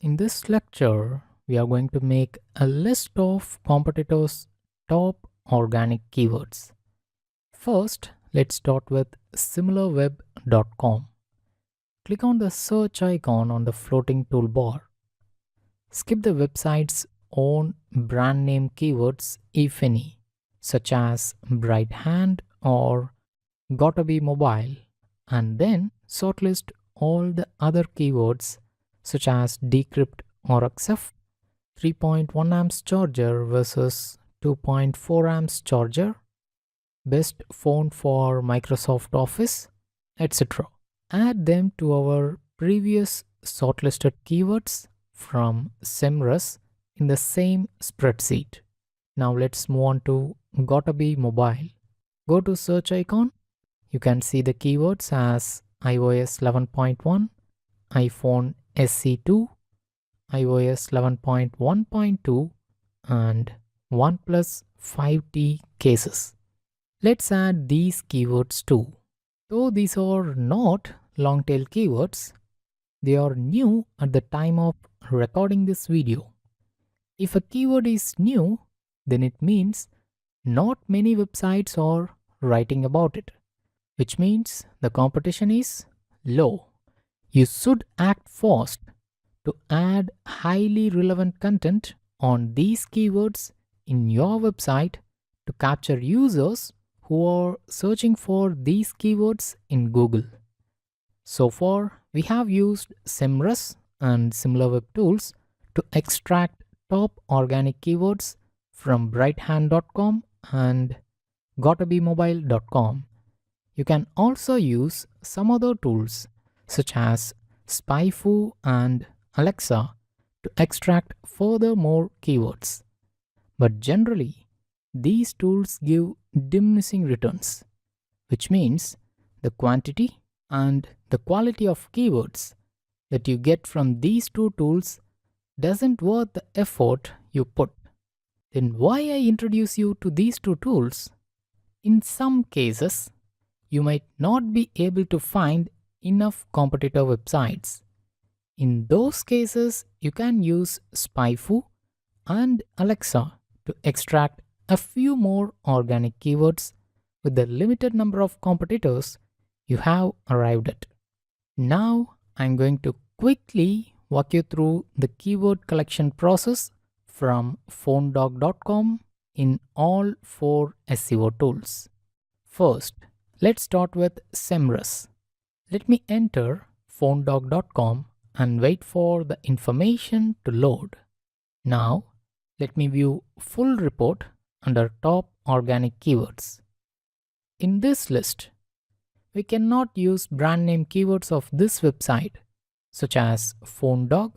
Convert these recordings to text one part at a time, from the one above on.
In this lecture, we are going to make a list of competitors' top organic keywords. First, let's start with similarweb.com. Click on the search icon on the floating toolbar. Skip the website's own brand name keywords, if any, such as Bright Hand or Gotta Be Mobile, and then shortlist all the other keywords such as decrypt or XF, 3.1 amps charger versus 2.4 amps charger, best phone for Microsoft Office, etc. Add them to our previous shortlisted keywords from SEMrush in the same spreadsheet. Now let's move on to Gotta Be Mobile. Go to search icon. You can see the keywords as iOS 11.1, iPhone SE2, iOS 11.1.2 and OnePlus 5T cases. Let's add these keywords too. Though these are not long tail keywords, they are new at the time of recording this video. If a keyword is new, then it means not many websites are writing about it, which means the competition is low. You should act fast to add highly relevant content on these keywords in your website to capture users who are searching for these keywords in Google. So far, we have used SEMrush and SimilarWeb tools to extract top organic keywords from brighthand.com and gottabemobile.com. You can also use some other tools such as SpyFu and Alexa to extract further more keywords. But generally, these tools give diminishing returns, which means the quantity and the quality of keywords that you get from these two tools doesn't worth the effort you put. Then why I introduce you to these two tools? In some cases, you might not be able to find enough competitor websites. In those cases, you can use SpyFu and Alexa to extract a few more organic keywords with the limited number of competitors you have arrived at. Now, I'm going to quickly walk you through the keyword collection process from phonedog.com in all 4 SEO tools. First, let's start with SEMrush. Let me enter phonedog.com and wait for the information to load. Now, let me view full report under top organic keywords. In this list, we cannot use brand name keywords of this website such as phonedog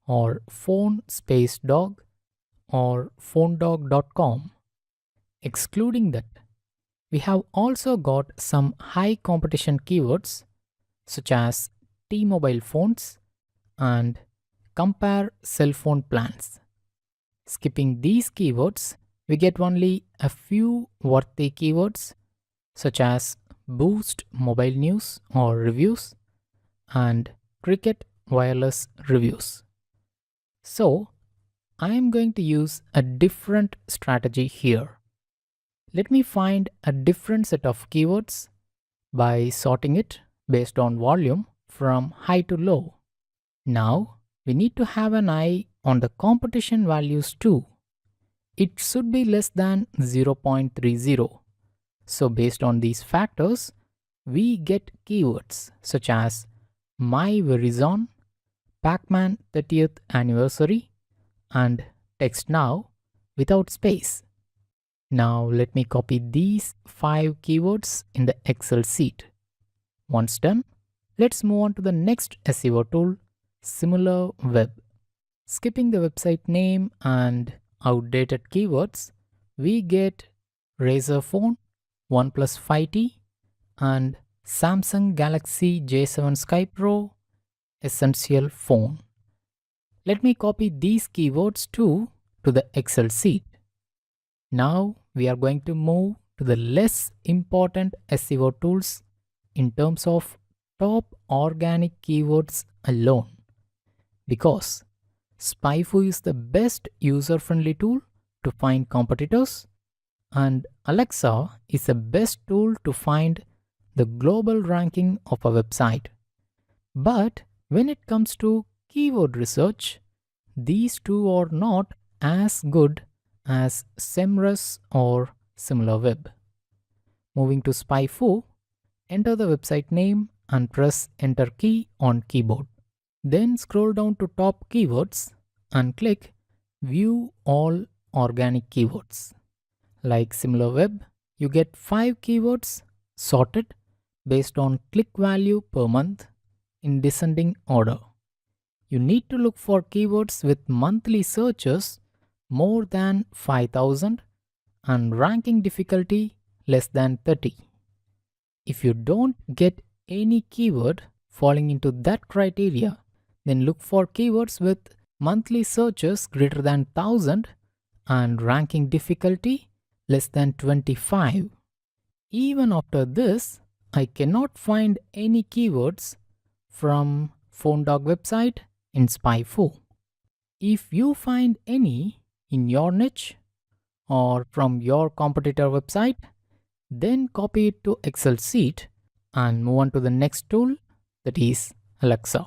or phone space dog or phonedog.com. Excluding that, we have also got some high competition keywords such as T-Mobile phones and compare cell phone plans. Skipping these keywords, we get only a few worthy keywords such as boost mobile news or reviews and cricket wireless reviews. So, I am going to use a different strategy here. Let me find a different set of keywords by sorting it based on volume from high to low. Now, we need to have an eye on the competition values too. It should be less than 0.30. So based on these factors, we get keywords such as My Verizon, Pac-Man 30th Anniversary, and Text Now without space. Now let me copy these 5 keywords in the Excel sheet. Once done, let's move on to the next SEO tool, SimilarWeb. Skipping the website name and outdated keywords, we get Razer phone, OnePlus 5T, and Samsung Galaxy J7 Sky Pro Essential phone. Let me copy these keywords too to the Excel sheet. Now we are going to move to the less important SEO tools in terms of top organic keywords alone, because SpyFu is the best user-friendly tool to find competitors, and Alexa is the best tool to find the global ranking of a website. But when it comes to keyword research, these two are not as good as SEMrush or SimilarWeb. Moving to SpyFu, enter the website name and press Enter key on keyboard. Then scroll down to top keywords and click View All Organic Keywords. Like SimilarWeb, you get 5 keywords sorted based on click value per month in descending order. You need to look for keywords with monthly searches more than 5,000 and ranking difficulty less than 30. If you don't get any keyword falling into that criteria, then look for keywords with monthly searches greater than 1,000 and ranking difficulty less than 25. Even after this, I cannot find any keywords from PhoneDog website in SpyFu. If you find any in your niche or from your competitor website, then copy it to Excel sheet and move on to the next tool, that is Alexa.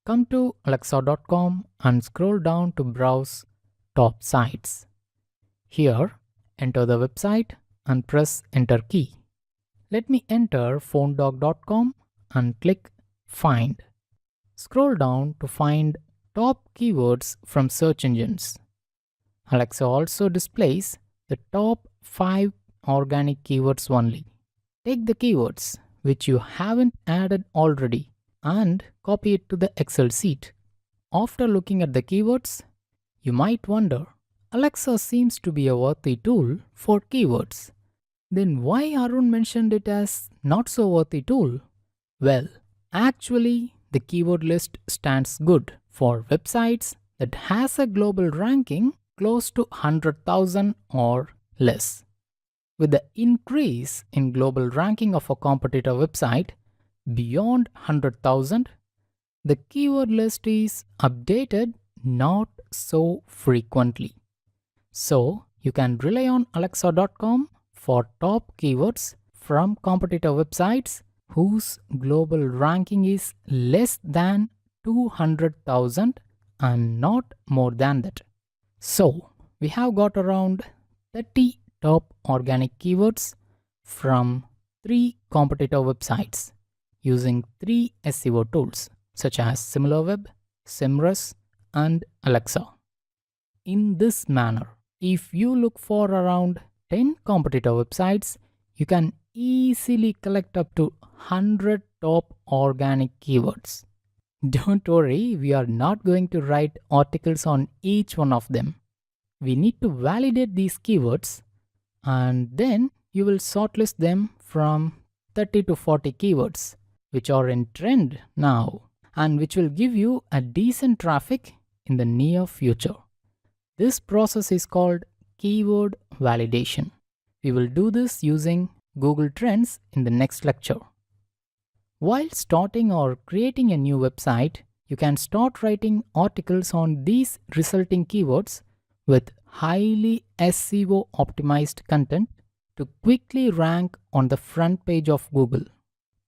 Come to alexa.com and scroll down to browse top sites. Here, enter the website and press Enter key. Let me enter phonedog.com and click Find. Scroll down to find top keywords from search engines. Alexa also displays the top 5 organic keywords only. Take the keywords which you haven't added already and copy it to the Excel sheet. After looking at the keywords, you might wonder, Alexa seems to be a worthy tool for keywords. Then why Arun mentioned it as not so worthy tool? Well, actually, the keyword list stands good for websites that has a global ranking close to 100,000 or less. With the increase in global ranking of a competitor website beyond 100,000, the keyword list is updated not so frequently. So, you can rely on alexa.com for top keywords from competitor websites whose global ranking is less than 200,000 and not more than that. So, we have got around 30 top organic keywords from 3 competitor websites using 3 SEO tools such as SimilarWeb, SEMrush, and Alexa. In this manner, if you look for around 10 competitor websites, you can easily collect up to 100 top organic keywords. Don't worry, we are not going to write articles on each one of them. We need to validate these keywords and then you will shortlist them from 30 to 40 keywords which are in trend now and which will give you a decent traffic in the near future. This process is called keyword validation. We will do this using Google Trends in the next lecture. While starting or creating a new website, you can start writing articles on these resulting keywords with highly SEO optimized content to quickly rank on the front page of Google.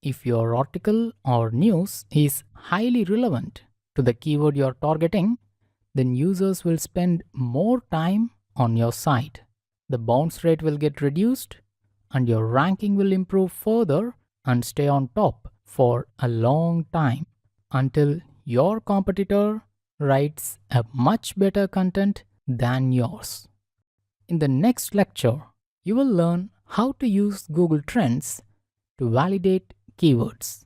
If your article or news is highly relevant to the keyword you're targeting, then users will spend more time on your site. The bounce rate will get reduced and your ranking will improve further and stay on top for a long time until your competitor writes a much better content than yours. In the next lecture, you will learn how to use Google Trends to validate keywords.